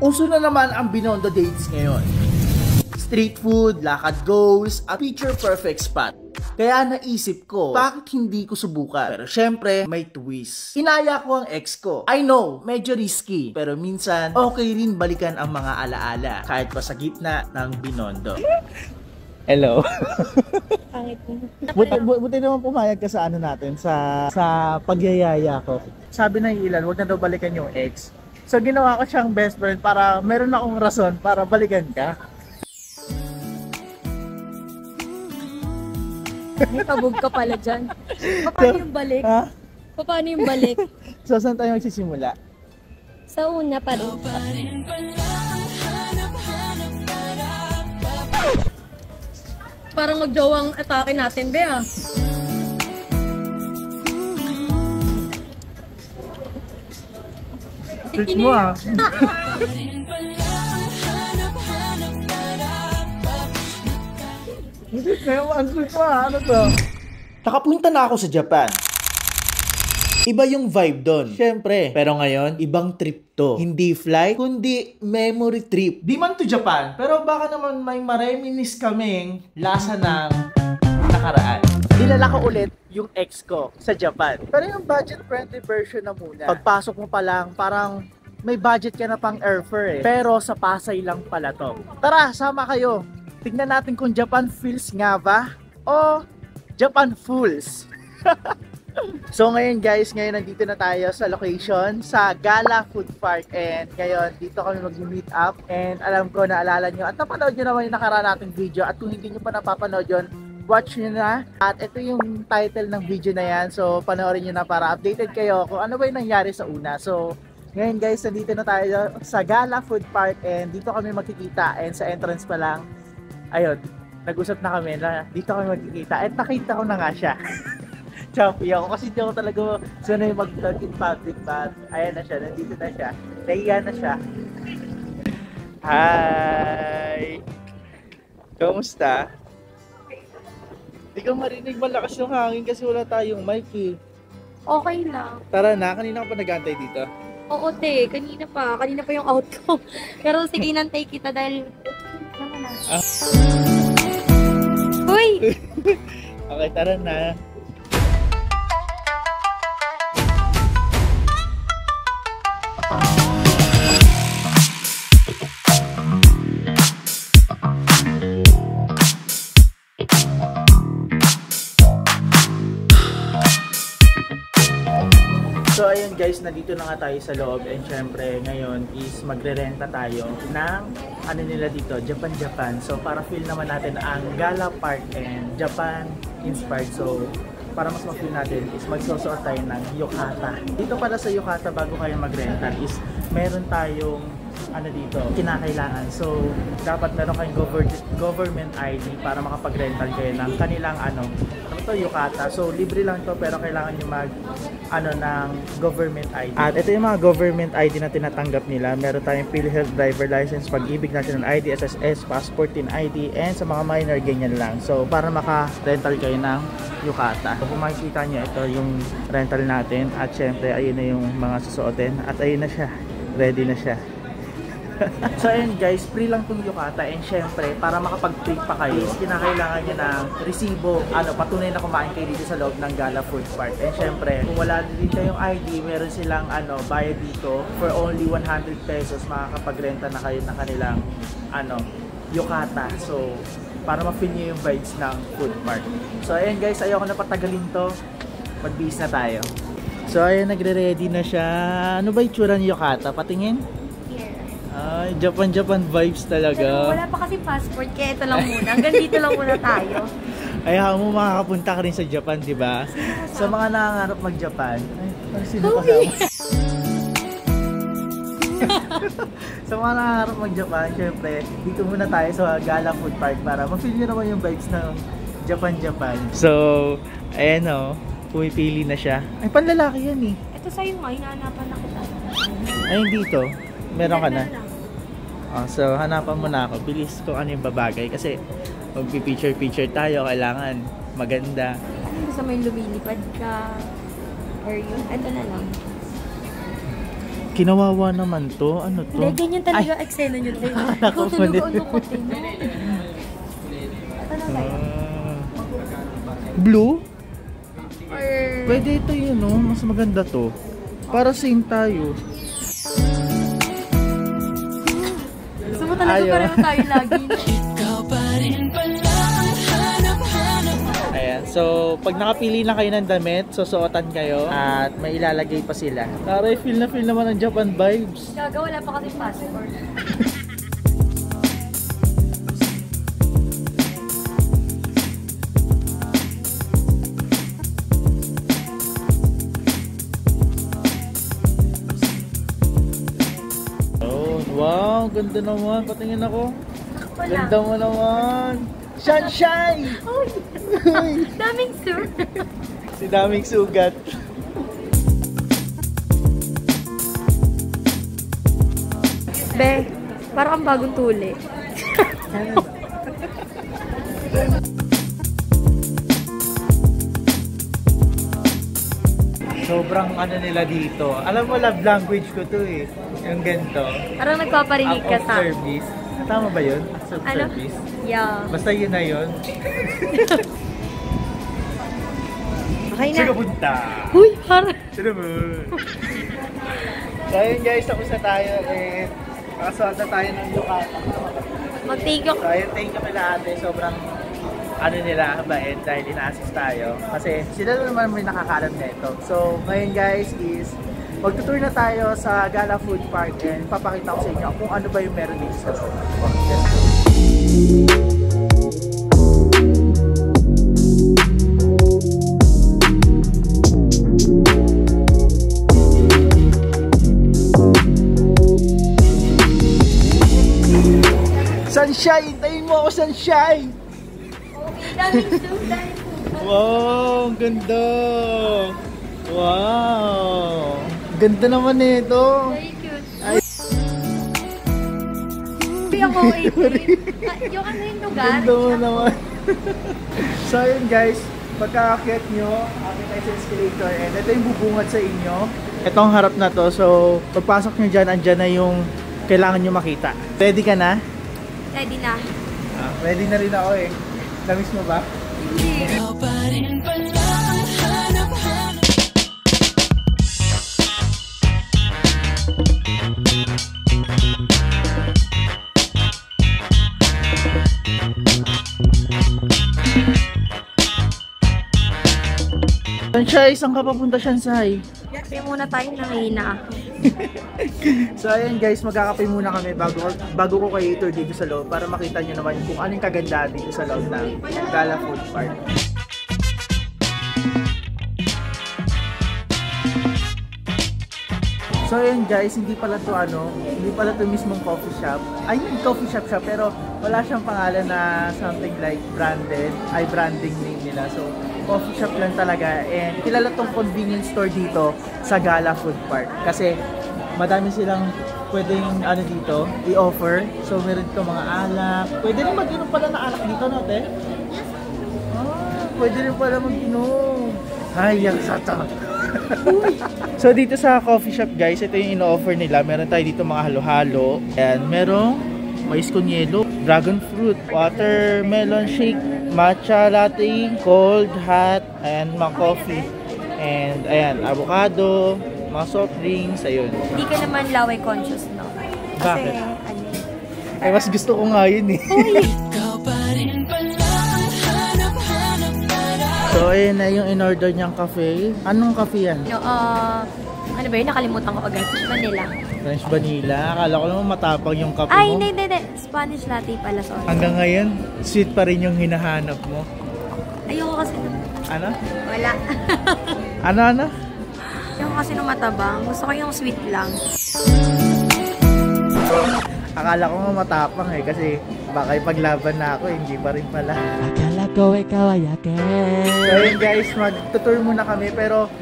Uso na naman ang Binondo dates ngayon. Street food, lakad goes, at picture perfect spot. Kaya naisip ko, bakit hindi ko subukan? Pero syempre, may twist. Inaya ko ang ex ko. I know, medyo risky. Pero minsan, okay rin balikan ang mga alaala. Kahit pa sa gitna ng Binondo. Hello. Pangit mo. Buti naman pumayag ka sa ano natin, sa pagyayaya ko. Sabi na ilan, huwag na daw balikan yung ex. So ginawa ko siyang best friend para meron akong rason para balikan ka. May kabog ka pala dyan. Paano yung balik? Ha? Paano yung balik? So saan tayo magsisimula? Sa una pa rin. Parang magjawang atake natin, be ah. Tweet mo ah. Ang tweet mo ah. Ano to? Nakapunta na ako sa Japan. Iba yung vibe doon. Syempre. Pero ngayon, ibang trip to. Hindi flight, kundi memory trip. Di man to Japan, pero baka naman may mareminis kaming lasa ng nakaraan. Dinala ko ulit yung ex ko sa Japan. Pero yung budget-friendly version na muna. Pagpasok mo pa lang, parang may budget ka na pang airfare eh. Pero sa Pasay lang pala to. Tara, sama kayo. Tignan natin kung Japan feels nga ba o Japan fools. So ngayon guys, ngayon nandito na tayo sa location sa Gala Food Park and ngayon dito kami mag-meet up and alam ko naalala nyo at napanood nyo naman yung nakaraan nating video at kung hindi nyo pa napapanood yun, watch nyo na at ito yung title ng video na yan, so panoorin nyo na para updated kayo kung ano ba yung nangyari sa una. So ngayon guys, nandito na tayo sa Gala Food Park and dito kami magkikita and sa entrance pa lang, ayun, nag-usap na kami na dito kami magkikita at nakita ko na nga siya. Choppy ako kasi hindi ako talaga sanay mag-vlog in public but ayan na siya, nandito na siya, nahiya na siya. Hi! Kamusta? Hindi ka marinig, malakas yung hangin kasi wala tayong mic eh. Okay lang. Tara na, kanina ka pa nag-aantay dito? Oo te, kanina pa yung out ko. Pero sige, nantay kita dahil naman na. Uy! Okay, tara na. So ayun guys, nandito na nga tayo sa loob and syempre ngayon is magre-renta tayo ng ano nila dito, Japan. So para feel naman natin ang Gala Park and Japan inspired. So para mas ma-feel natin is magsusuot tayo ng yukata. Dito pala sa yukata bago kayo mag-rental is meron tayong ano dito, kinakailangan. So dapat meron kayong government ID para makapag-rental kayo ng kanilang ano to, yukata. So libre lang to pero kailangan nyo mag ng government ID. At ito yung mga government ID na tinatanggap nila. Meron tayong PhilHealth driver license, Pag-ibig National ID, SSS, Passport in ID, and sa mga minor ganyan lang. So para maka-rental kayo ng yukata. So, kung makikita nyo, ito yung rental natin at syempre ayun na yung mga susuotin at ayun na siya, ready na siya. So ayun guys, free lang tong yukata and syempre para makapag-trip pa kayo is kinakailangan nyo ng resibo, patunay na kumain kayo dito sa loob ng Gala Food Park. And syempre kung wala din kayong ID, meron silang bayad dito for only 100 pesos makakapag-renta na kayo ng kanilang yukata. So para ma-feel nyo yung vibes ng food park. So ayun guys, ayoko na patagalin to, mag-bis na tayo. So ayun, nagre-ready na siya. Ano ba itsura ng yukata? Patingin? Ay, Japan vibes talaga. Pero wala pa kasi passport, kaya ito lang muna. Hanggang dito lang muna tayo. Ay, mo makakapunta ka rin sa Japan, di ba? Sa mga nangangarap mag-Japan. Ay, sino kasama? Sa mga nangangarap mag-Japan, syempre, dito muna tayo sa Gala Food Park para ma-feel nyo naman yung vibes ng Japan. So, ayan o, pumipili na siya. Ay, panlalaki yan eh. Ito sa'yo nga, hinahanapan na kita. Ayun dito. Meron ka na? So hanapan mo na ako. Bilis kung ano yung babagay. Kasi magpi-picture tayo. Kailangan maganda. Ano gusto mo yung lumilipad ka? Or yung, ito na lang. Kinawawa naman to. Ano to? Hindi, ganyan talaga eksena nyo. Akala ko Ikaw mali. tulog ko din. Ito na ba yun? Blue? Or... Pwede ito yun, no? Mas maganda to. Para same tayo. Gusto mo talaga Ayaw. pareho tayo lagi. Ayan. So, pag nakapili na kayo ng damit, susuotan kayo at may ilalagay pa sila. Taray, feel naman ang Japan vibes. Gaga, wala pa kasi passport. Oh, wow, ganda naman. Patingin ako. Wala. Ganda mo naman. Sunshine! Uy! Daming sir. Si daming sugat. Be, parang kang bagong tuli. Sobrang ano nila dito. Alam mo, love language ko to eh. Yung ganito. Parang nagpaparinig ka Act of sa... service. Tama ba yun? Act of Ano? service? Yeah. Basta yun na yun. Okay na. Sige punta! Uy, parang... Sino mo? So ayun guys, tapos na tayo eh. Nakasuot na tayo ng yukata. Mag-take yung... So ayun, thank you kila ate. Sobrang ano nila, bait dahil ina-assist tayo. Kasi sila naman may nakakalam nito. So ngayon guys is magtutour na tayo sa Gala Food Park and papakita ko sa inyo kung ano ba yung meron dito sa loob. Let's go. Sunshine! Tayin mo ako, Sunshine! Okay, daming sir. Daming food. Wow, ang ganda! Wow! Ganda naman nito! Very cute. Ay. Hindi ako 18. Yung ano yung lugar? Ganda mo naman! So yun guys, pagkaakyat nyo, akit tayo sa escalator and ito yung bubungad sa inyo. Ito ang harap na to, so pagpasok nyo dyan, andyan na yung kailangan nyo makita. Ready ka na? Ready na. Ready na rin ako eh. Namiss mo ba? Hindi. Sanshay, saan ka papunta, Shansay? Kaya muna tayo nangihina ako. So ayan guys, magkakape muna kami bago ko kayo i-tour dito sa loob para makita nyo naman kung anong kagandahan dito sa loob ng Gala Food Park. So ayan guys, hindi pala to mismong coffee shop. I mean coffee shop siya pero wala siyang pangalan na something like branding name nila. So coffee shop lang talaga and kilala tong convenience store dito sa Gala Food Park kasi madami silang pwedeng dito i-offer. So meron dito mga alak. Pwede rin mag-inom pala na alak dito, no, te? Pwede rin pala mag-inom. Ay, yung sata. So dito sa coffee shop guys, ito yung ino-offer nila. Meron tayo dito mga halo-halo. And merong mais con yelo, dragon fruit, watermelon shake, matcha latte, cold hot, and mga coffee. And ayan, avocado, mga soft drinks, ayun. Hindi ka naman laway conscious, no? Kasi, Bakit? ano Ay, mas gusto ko nga yun eh. So ayun na yung in-order niyang cafe. Anong cafe yan? no, ano ba yun? Nakalimutan ko agad. Vanilla. French vanilla. Akala ko naman matapang yung kape Ay, mo. hindi. Spanish latte pala, sorry. Hanggang ngayon, sweet pa rin yung hinahanap mo. Ayoko kasi nung... Ano? Wala. Ano? Ayoko kasi nung matabang. Gusto ko yung sweet lang. Akala ko nga matapang eh kasi baka ipaglaban na ako, hindi pa rin pala. Akala ko ikaw ay akin. So yun guys, mag-tutour muna kami pero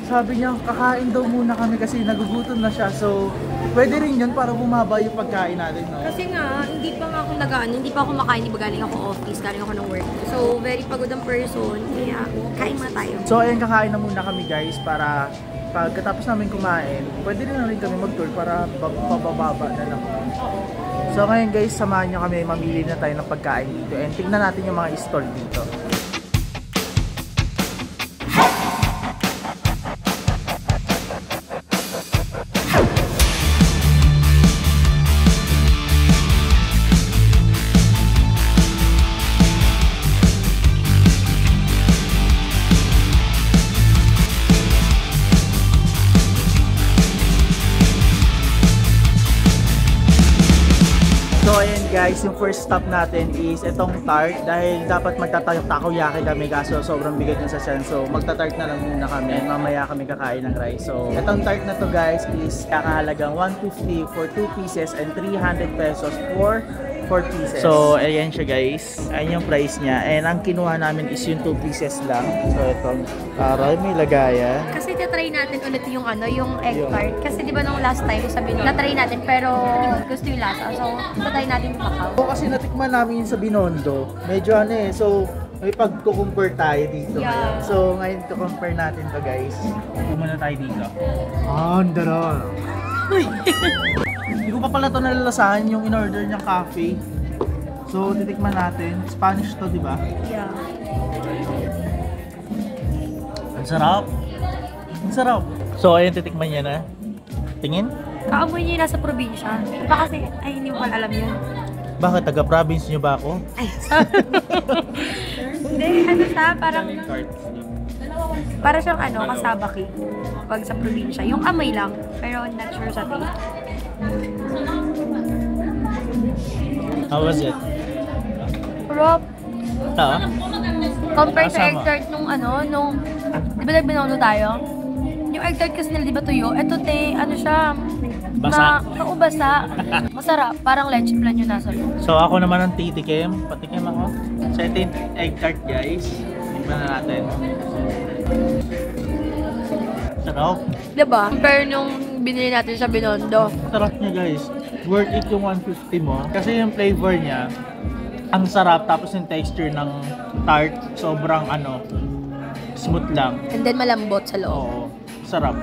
sabi niya kakain daw muna kami kasi nagugutom na siya. So pwede rin yun para bumaba yung pagkain natin, no? Kasi nga, hindi pa nga ako hindi pa ako makain, di ba galing ako office, galing ako ng work. So, very pagod ang person, kaya kain muna tayo. So ayun, kakain na muna kami guys para pagkatapos namin kumain, pwede rin kami mag-tour para pabababa na lang. So ngayon guys, samahan nyo kami, mamili na tayo ng pagkain dito and tignan natin yung mga stall dito. So ayan guys, yung first stop natin is itong tart dahil dapat magtatakoyaki kami kaso sobrang bigat yung sasyan. So magta-tart na lang muna kami, mamaya kami kakain ng rice. So itong tart na to guys is kakahalagang 150 for 2 pieces and 300 pesos for 4 pieces. So ayan siya guys, ayan yung price niya and ang kinuha namin is yung 2 pieces lang. So itong aral may lagayan. Kasi try natin ulit yung ano, yung egg tart. Kasi di ba nung last time sabi nung na-try natin pero gusto yung lasa. So try natin yung Macau. So kasi natikman namin yun sa Binondo. Medyo ano eh. So may pagko-compare tayo dito. Yeah. So ngayon to-compare natin to guys. Kumana tayo dito. Andara. Hindi ko pa pala ito nalalasahan yung in-order niyang cafe. So titikman natin. Spanish to, di ba? Yeah. Ang sarap. Ang sarap. So ayun, titikman niya na. Tingin? Kaamoy niya yung nasa probinsya. Diba kasi, ay hindi mo pala alam yun. Bakit? Taga-province niyo ba ako? Ay, hindi, ano siya, parang para siyang ano, kasabaki pag sa probinsya. Yung amoy lang, pero not sure sa taste. How was it? Rob, Ah? compare sa Kasama. egg tart nung ano, nung, di ba nagbinono tayo? Yung egg tart kasi nila, di ba tuyo? Ito te, ano siya, Basa. basa. Masarap, parang leche plan yung nasa loob. So ako naman ang titikim. Patikim ako. So ito yung egg tart guys. Tignan na natin. Sarap. Diba? Compare nung binili natin sa Binondo. Sarap niya guys. Worth it yung 150 mo. Kasi yung flavor niya, ang sarap. Tapos yung texture ng tart, sobrang ano, smooth lang. And then malambot sa loob. Oo. Sarap.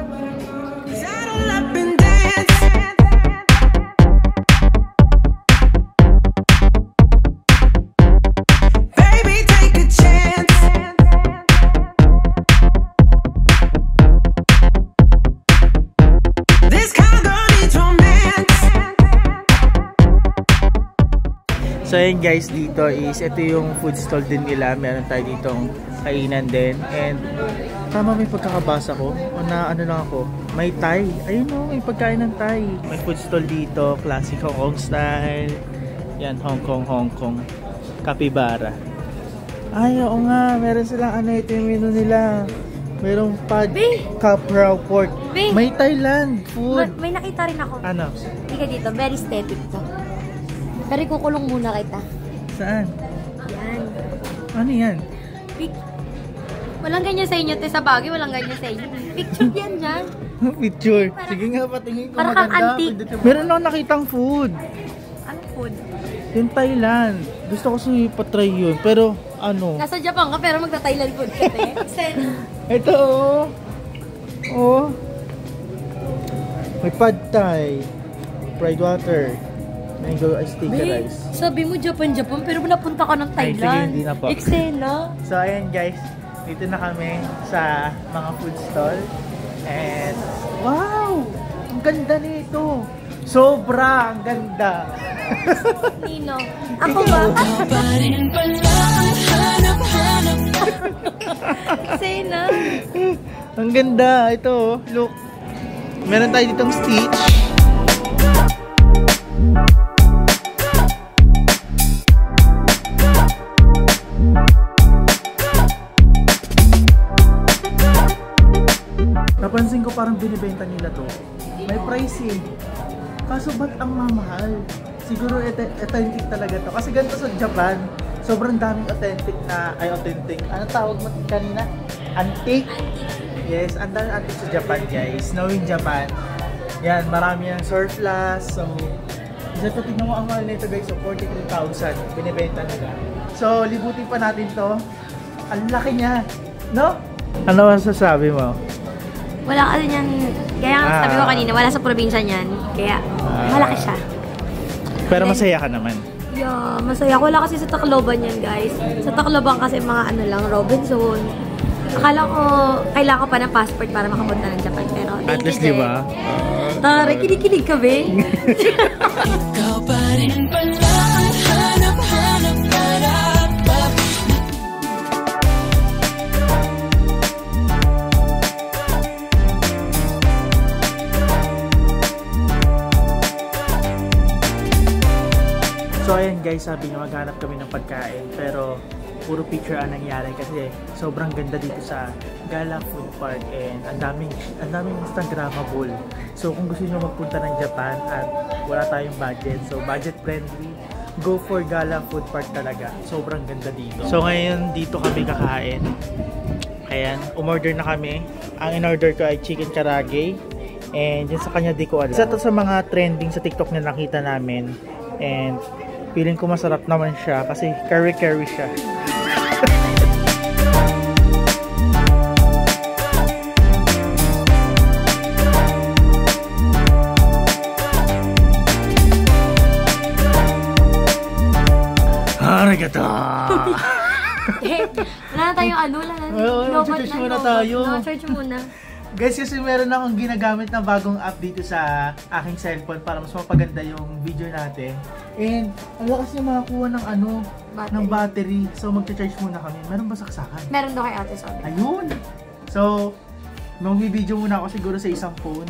So yun guys, dito is ito yung food stall din nila. Meron tayo ditong kainan din. And tama may pagkakabasa ko o na ano lang ako, may Thai. Ayun o, may pagkain ng Thai. May food stall dito, classic Hong Kong style. Yan, Hong Kong Capybara. Ay, oo nga, meron silang ano, ito yung menu nila. Merong pad Caprao pork. May Thailand food. May nakita rin ako. Ano? Hindi ka dito, very aesthetic to. Pero kukulong muna kita. Saan? Yan. Ano yan? Walang ganyan sa inyo, te. Sa Baguio, walang ganyan sa inyo. Picture yan dyan. Picture. Sige nga, patingin ko Parang kang maganda. antique. Meron ako nakitang food. Anong food? Yung Thailand. Gusto ko kasi patry yun. Pero ano? Nasa Japan ka, pero magta-Thailand food ka, te. Ito oh. Oh. May pad thai. Fried water. Mango sticky rice. Sabi mo Japan, pero napunta ka ng Ay, sige, Thailand. hindi na po. Eksena. So ayan guys. Dito na kami sa mga food stall. And wow! Ang ganda nito. Sobra ang ganda. Nino. Ako ba? Eksena. Ang ganda. Ito oh. Look. Meron tayo ditong Stitch. Napansin ko parang binibenta nila to. May pricing. Kaso ba't ang mamahal? Siguro authentic talaga to. Kasi ganito sa Japan, sobrang daming authentic. Ano tawag mo kanina? Antique? Yes, ang daming antique sa Japan guys. Knowing Japan, yan, marami yung surplus. So, isa to, tignan mo ang mahal nito guys. So, 43,000 binibenta nila. So, libutin pa natin to. Ang laki niya. No? Ano masasabi mo? Wala kasi niyan. Kaya sabi ko kanina, wala sa probinsya niyan. Kaya malaki siya. Pero masaya ka naman. Yeah, masaya. Wala kasi sa Tacloban yan, guys. Sa Tacloban kasi mga ano lang, Robinson. Akala ko, kailangan ko pa ng passport para makapunta ng Japan. Pero, At least, di ba? Tara, kinikilig ka, be. Ikaw pa rin pala ang hanap-hanap para So ayan guys, sabi niya maghanap kami ng pagkain pero puro picture ang nangyari kasi sobrang ganda dito sa Gala Food Park and ang daming Instagrammable. So kung gusto niyo magpunta ng Japan at wala tayong budget, so budget friendly, go for Gala Food Park talaga. Sobrang ganda dito. So ngayon dito kami kakain. Ayan, umorder na kami. Ang in-order ko ay chicken karage and yun sa kanya di ko alam. Isa to sa mga trending sa TikTok na nakita namin and feeling ko masarap naman siya kasi curry siya. Arigato! Wala na tayong ano, wala na. Mag-search muna tayo. Search muna. Guys, kasi meron akong ginagamit na bagong app dito sa aking cellphone para mas mapaganda yung video natin. And ang lakas niya makakuha ng ng battery. So magcha-charge muna kami. Meron ba saksakan? Meron daw kay ate sabi. Ayun! So, mag-video muna ako siguro sa isang phone.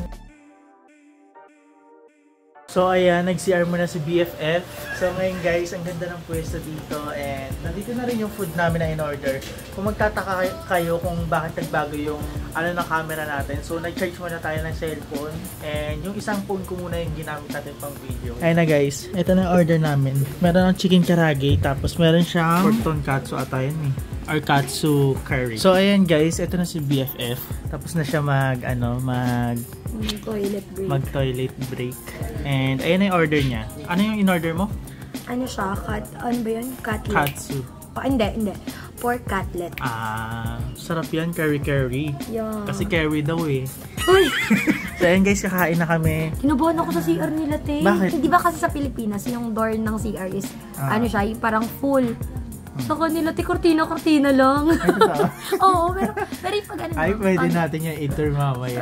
So ayan, nag-CR muna si BFF. So ngayon guys, ang ganda ng pwesto dito and nandito na rin yung food namin na in-order. Kung magtataka kayo kung bakit nagbago yung ng camera natin. So nag-charge muna tayo ng cellphone and yung isang phone ko muna yung ginamit natin pang video. Ayun na guys, ito na yung order namin. Meron ng chicken karage, tapos meron siyang pork tonkatsu at ayun or katsu curry. So ayan guys, ito na si BFF. Tapos na siya mag-toilet break. And ayan na yung order niya. Ano yung in-order mo? Ano siya? Ano ba yun? Cutlet. Katsu. Oh, hindi. Pork cutlet. Sarap yan, curry. Yeah. Kasi curry daw eh. Uy! So ayan guys, kakain na kami. Kinubuhan ako sa CR nila, te. Bakit? Hindi ba kasi sa Pilipinas, yung door ng CR is, ano siya, yung parang full. Sa kanila, te, kortina lang. Oo, pero yung pag ano. Ay, pwede natin yung enter mamaya.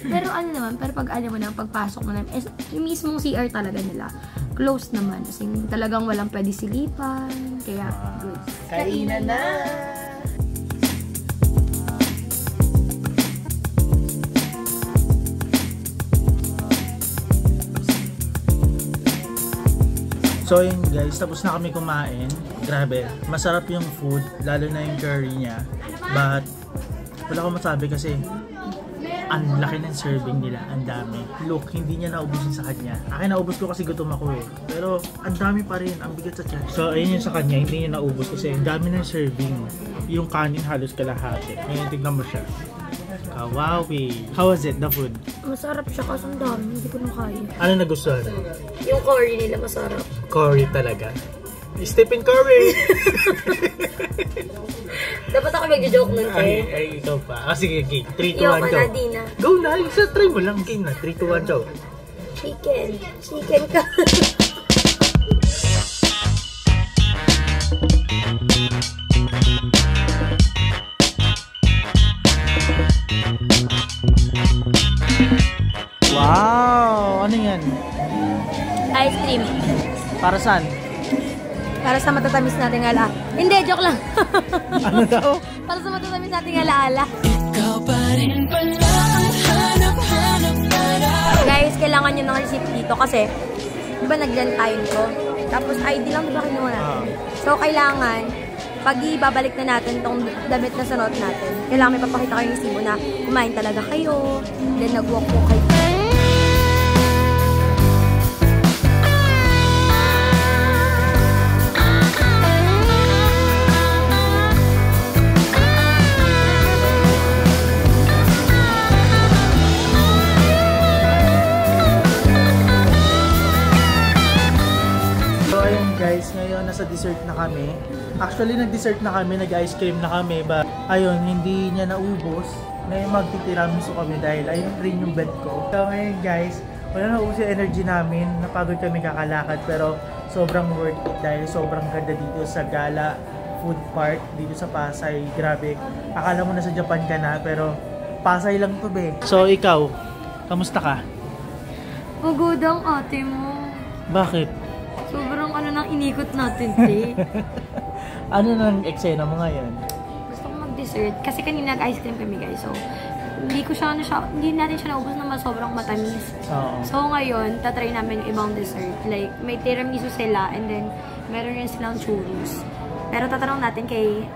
Pero pero pag alam mo na, pagpasok mo na, yung mismong CR talaga nila, close naman. Kasi talagang walang pwede silipan. Kaya, good. Kainan na! So yun guys, tapos na kami kumain. Grabe, masarap yung food, lalo na yung curry niya. But, wala akong masabi kasi ang laki ng serving nila, ang dami. Look, hindi niya naubusin sa kanya. Akin naubos ko kasi gutom ako eh. Pero ang dami pa rin, ang bigat sa tiyan. So ayun yung sa kanya, hindi niya naubos kasi ang dami ng serving. Yung kanin halos kalahati. Ngayon tignan mo siya. Kawawi. How was it, the food? Masarap siya kasi ang dami, hindi ko na kaya. Ano nagustuhan? Yung curry nila masarap. Curry talaga. Stephen Curry! Dapat ako mag-joke nun, te. Ay, ikaw pa. Sige, 3, 2, 1, Iyo go. ka na, di na. Go na, isa try mo lang. Game na, 3, 2, 1, go. Chicken ka. Wow! Ano yan? Ice cream. Para saan? Para sa matatamis nating alaala. Hindi, joke lang. Ano daw? Para sa matatamis nating alaala. ikaw pa rin pala ang hanap-hanap para Guys, kailangan nyo ng receipt dito kasi di ba nag-land ko? Tapos ID lang diba kinuha natin? So, kailangan pag ibabalik na natin itong damit na sunod natin, kailangan may papakita kayo yung resibo na kumain talaga kayo, then nag-walk po kayo. Guys, ngayon nasa dessert na kami. Actually, nag-dessert na kami, nag-ice cream na kami, but ayun, hindi niya naubos. Ngayon magtitiramisu kami dahil ayun rin yung bed ko. So ngayon guys, wala na ubos yung energy namin. Napagod kami kakalakad pero sobrang worth it dahil sobrang ganda dito sa Gala Food Park dito sa Pasay. Grabe. Akala mo na sa Japan ka na pero Pasay lang to be. So ikaw, kamusta ka? Pagod ang ate mo. Bakit? Sobrang nang inikot natin, te. Ano nang eksena mo ngayon? Gusto ko mag-dessert. Kasi kanina nag-ice cream kami, guys. So, hindi natin siya naubos na sobrang matamis. Oo. So, ngayon, tatry namin yung ibang dessert. Like, may tiramisu sila and then meron rin silang churros. Pero tatanong natin kay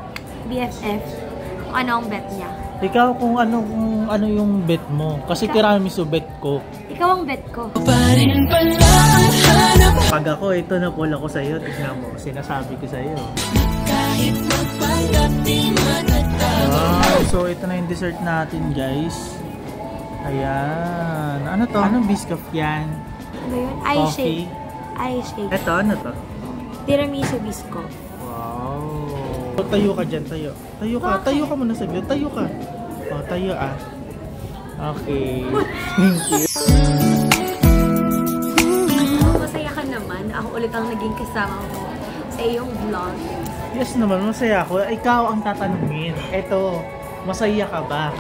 BFF kung ano ang bet niya. Ikaw kung ano yung bet mo. Kasi tiramisu bet ko. Ikaw ang bet ko. Pa rin pala hanap Pag ako, ito na poll ako sa'yo. Tignan mo, sinasabi ko sa'yo. kahit magpanggap di matatawag. Wow, so ito na yung dessert natin guys. Ayan. Ano to? Anong biscuit yan? Ano yun? Coffee? Ice shake. Ito, ano to? Tiramisu bisco. Wow. Tayo ka dyan, tayo. Tayo ka. Tayo ka muna saglit. Tayo ka. O, tayo ah. Okay. Thank you. Masaya ka naman. Ako ulit ang naging kasama mo sa iyong vlog. Yes naman, masaya ako. Ikaw ang tatanungin. Eto, masaya ka ba?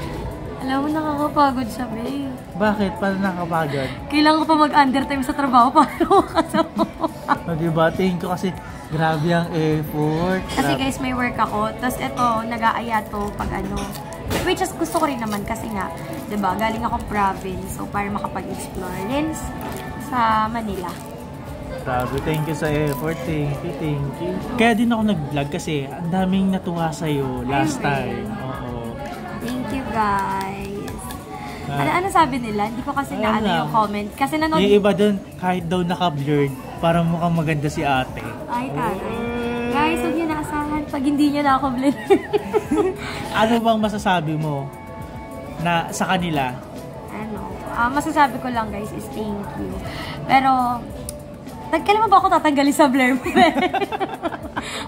Alam mo, nakakapagod siya, babe. Bakit? Paano nakapagod? Kailangan ko pa mag-undertime sa trabaho para makasama. O, diba? Tingin ko kasi grabe ang effort. Kasi guys, may work ako. Tapos ito, nag-aaya to pag ano. Which is gusto ko rin naman kasi nga, diba, galing ako province. So, para makapag-explore rin sa Manila. Grabe, thank you sa effort. Thank you, thank you. Kaya din ako nag-vlog kasi ang daming natuwa sa'yo last time. Oo. Thank you, guys. Ano sabi nila? Hindi ko kasi Alam naano lang. yung comment. Kasi nanood... Yung iba dun, kahit daw naka-blurred, parang mukhang maganda si ate. Ay, taray. Guys, huwag niyo naasahan pag hindi niya na ako blend. Ano bang masasabi mo na sa kanila? Masasabi ko lang, guys, is thank you. Pero... Kailan mo ba ako tatanggalin sa blur mo?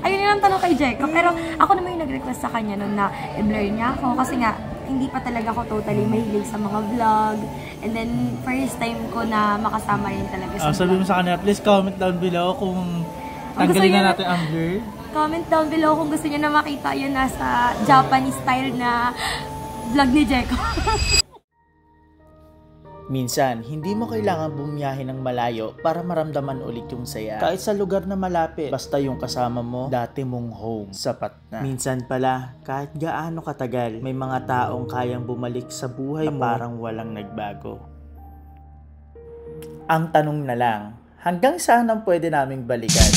Ayun yung tanong kay Jacob. Pero ako naman yung nag-request sa kanya nun na i-blur niya ako. Kasi nga, hindi pa talaga ako totally mahilig sa mga vlog. And then, first time ko na makasama rin talaga sa Sabi mo vlog. sa kanila, please comment down below kung tanggalin na natin ang blur. Comment down below kung gusto niyo na makita yun nasa Japanese style na vlog ni Jacob. Minsan, hindi mo kailangan bumiyahe ng malayo para maramdaman ulit yung saya. Kahit sa lugar na malapit, basta yung kasama mo, dati mong home, sapat na. Minsan pala, kahit gaano katagal, may mga taong kayang bumalik sa buhay mo parang walang nagbago. Ang tanong na lang, hanggang saan ang pwede naming balikan?